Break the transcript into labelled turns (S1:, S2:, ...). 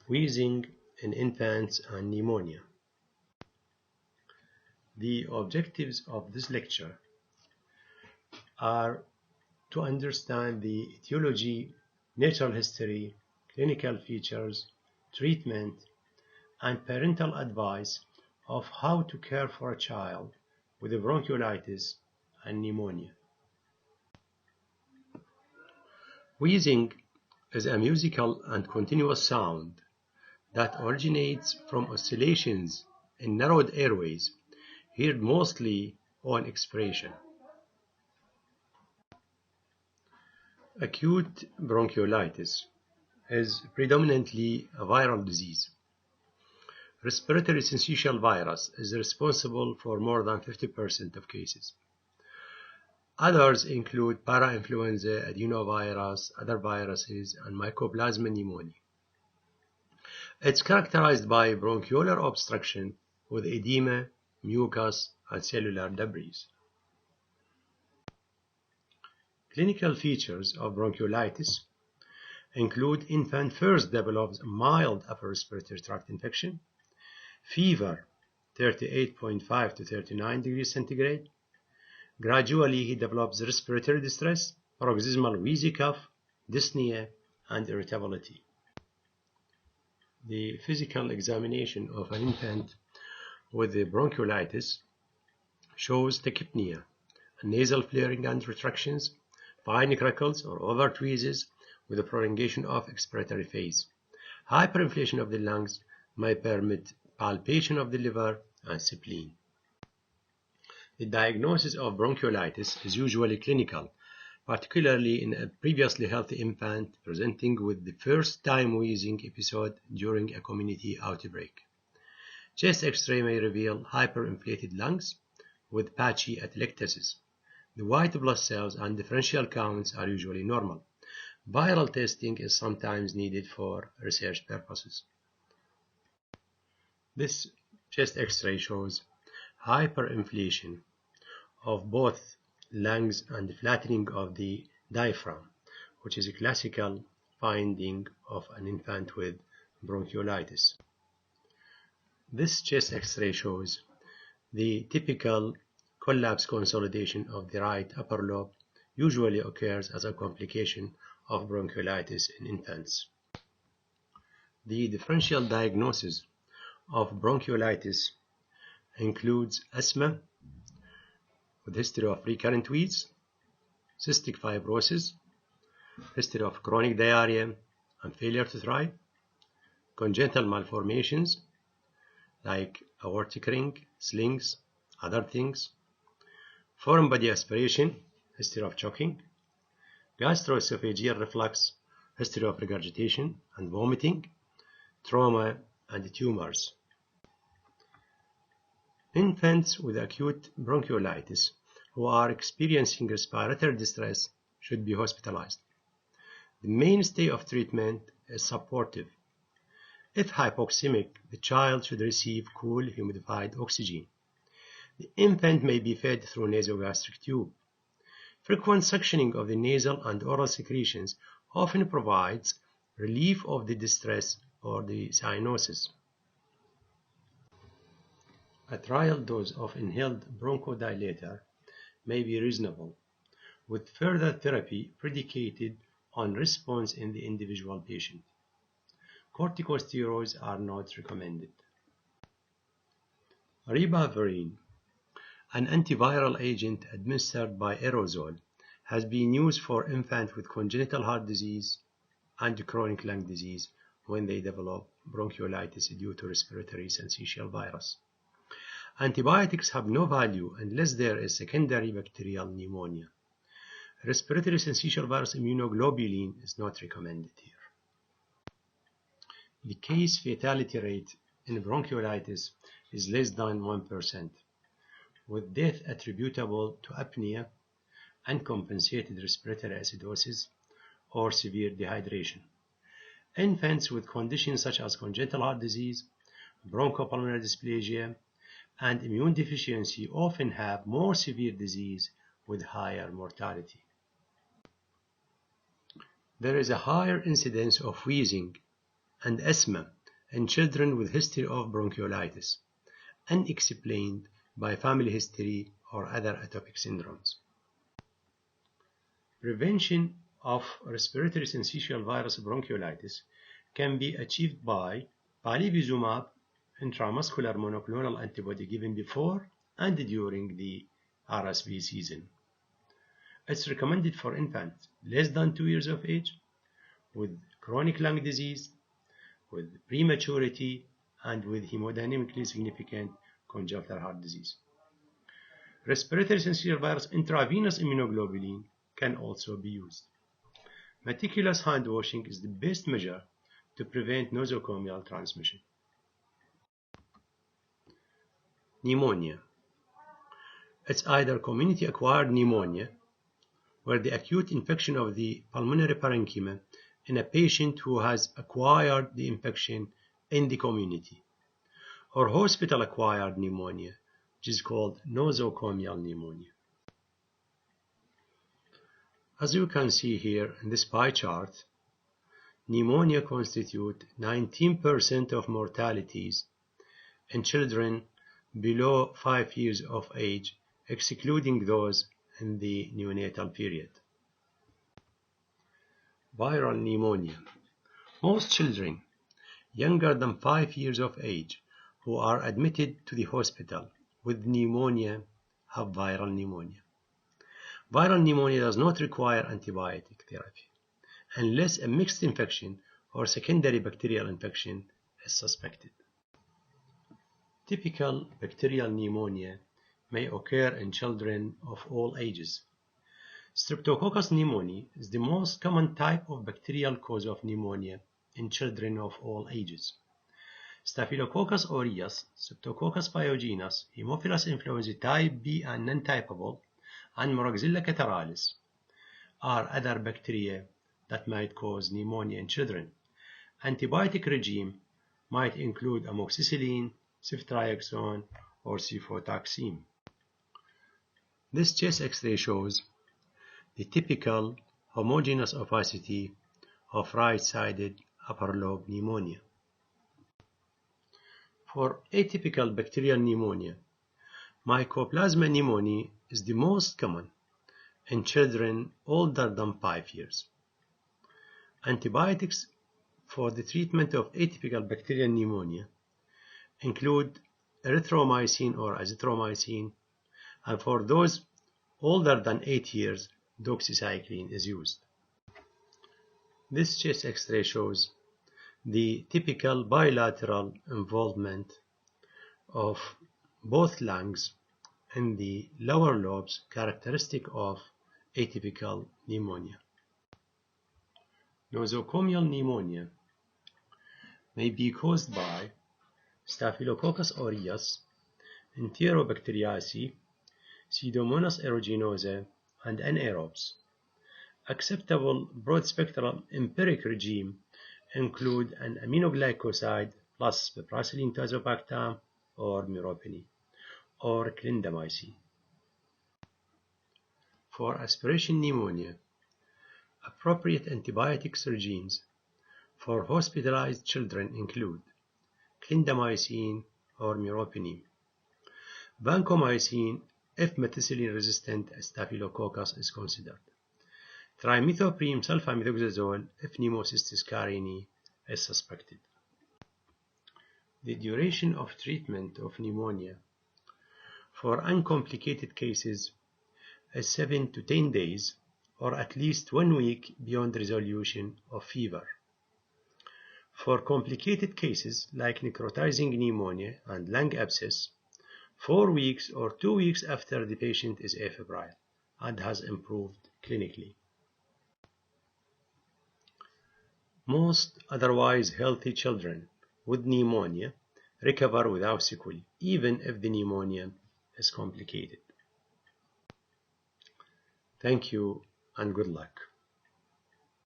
S1: Wheezing in infants and pneumonia. The objectives of this lecture are to understand the etiology, natural history, clinical features, treatment, and parental advice of how to care for a child with bronchiolitis and pneumonia. Wheezing is a musical and continuous sound that originates from oscillations in narrowed airways, heard mostly on expiration. Acute bronchiolitis is predominantly a viral disease. Respiratory syncytial virus is responsible for more than 50% of cases. Others include parainfluenza, adenovirus, other viruses, and mycoplasma pneumonia. It's characterized by bronchiolar obstruction with edema, mucus, and cellular debris. Clinical features of bronchiolitis include infant first develops mild upper respiratory tract infection, fever 38.5 to 39 degrees centigrade. Gradually he develops respiratory distress, paroxysmal wheezy cough, dyspnea, and irritability. The physical examination of an infant with the bronchiolitis shows tachypnea, nasal flaring and retractions, fine crackles or overt wheezes with a prolongation of expiratory phase. Hyperinflation of the lungs may permit palpation of the liver and spleen. The diagnosis of bronchiolitis is usually clinical, particularly in a previously healthy infant presenting with the first-time wheezing episode during a community outbreak. Chest X-ray may reveal hyperinflated lungs with patchy atelectasis. The white blood cells and differential counts are usually normal. Viral testing is sometimes needed for research purposes. This chest X-ray shows hyperinflation of both lungs and flattening of the diaphragm, which is a classical finding of an infant with bronchiolitis. This chest X-ray shows the typical collapse consolidation of the right upper lobe usually occurs as a complication of bronchiolitis in infants. The differential diagnosis of bronchiolitis includes asthma with history of recurrent wheeze, cystic fibrosis, history of chronic diarrhea and failure to thrive, congenital malformations like aortic ring, slings, other things, foreign body aspiration, history of choking, gastroesophageal reflux, history of regurgitation and vomiting, trauma and tumors. Infants with acute bronchiolitis who are experiencing respiratory distress should be hospitalized. The mainstay of treatment is supportive. If hypoxemic, the child should receive cool humidified oxygen. The infant may be fed through nasogastric tube. Frequent suctioning of the nasal and oral secretions often provides relief of the distress or the cyanosis. A trial dose of inhaled bronchodilator may be reasonable, with further therapy predicated on response in the individual patient. Corticosteroids are not recommended. Ribavirin, an antiviral agent administered by aerosol, has been used for infants with congenital heart disease and chronic lung disease when they develop bronchiolitis due to respiratory syncytial virus. Antibiotics have no value unless there is secondary bacterial pneumonia. Respiratory syncytial virus immunoglobulin is not recommended here. The case fatality rate in bronchiolitis is less than 1%, with death attributable to apnea, uncompensated respiratory acidosis, or severe dehydration. Infants with conditions such as congenital heart disease, bronchopulmonary dysplasia, and immune deficiency often have more severe disease with higher mortality. There is a higher incidence of wheezing and asthma in children with history of bronchiolitis, unexplained by family history or other atopic syndromes. Prevention of respiratory syncytial virus bronchiolitis can be achieved by palivizumab intramuscular monoclonal antibody given before and during the RSV season. It's recommended for infants less than 2 years of age with chronic lung disease, with prematurity, and with hemodynamically significant congenital heart disease. Respiratory syncytial virus intravenous immunoglobulin can also be used. Meticulous hand washing is the best measure to prevent nosocomial transmission. Pneumonia. It's either community-acquired pneumonia, where the acute infection of the pulmonary parenchyma in a patient who has acquired the infection in the community, or hospital-acquired pneumonia, which is called nosocomial pneumonia. As you can see here in this pie chart, pneumonia constitutes 19% of mortalities in children below 5 years of age, excluding those in the neonatal period. Viral pneumonia. Most children younger than 5 years of age who are admitted to the hospital with pneumonia have viral pneumonia. Viral pneumonia does not require antibiotic therapy unless a mixed infection or secondary bacterial infection is suspected. Typical bacterial pneumonia may occur in children of all ages. Streptococcus pneumoniae is the most common type of bacterial cause of pneumonia in children of all ages. Staphylococcus aureus, Streptococcus pyogenes, Haemophilus influenzae type B and non-typeable, and Moraxella catarrhalis are other bacteria that might cause pneumonia in children. Antibiotic regime might include amoxicillin, ceftriaxone, or cefotaxime. This chest X-ray shows the typical homogeneous opacity of right-sided upper lobe pneumonia. For atypical bacterial pneumonia, Mycoplasma pneumoniae is the most common in children older than 5 years. Antibiotics for the treatment of atypical bacterial pneumonia include erythromycin or azithromycin, and for those older than 8 years, doxycycline is used. This chest X-ray shows the typical bilateral involvement of both lungs in the lower lobes characteristic of atypical pneumonia. Nosocomial pneumonia may be caused by Staphylococcus aureus, Enterobacteriaceae, Pseudomonas aeruginosa, and anaerobes. Acceptable broad-spectral empiric regime include an aminoglycoside plus piperacillin tazobactam or meropenem, or clindamycin. For aspiration pneumonia, appropriate antibiotics regimes for hospitalized children include clindamycin or meropenem, vancomycin if methicillin-resistant Staphylococcus is considered, trimethoprim sulfamethoxazole if pneumocystis carinii is suspected. The duration of treatment of pneumonia for uncomplicated cases is 7 to 10 days or at least 1 week beyond resolution of fever. For complicated cases like necrotizing pneumonia and lung abscess, 4 weeks or 2 weeks after the patient is afebrile and has improved clinically. Most otherwise healthy children with pneumonia recover without sequelae, even if the pneumonia is complicated. Thank you and good luck.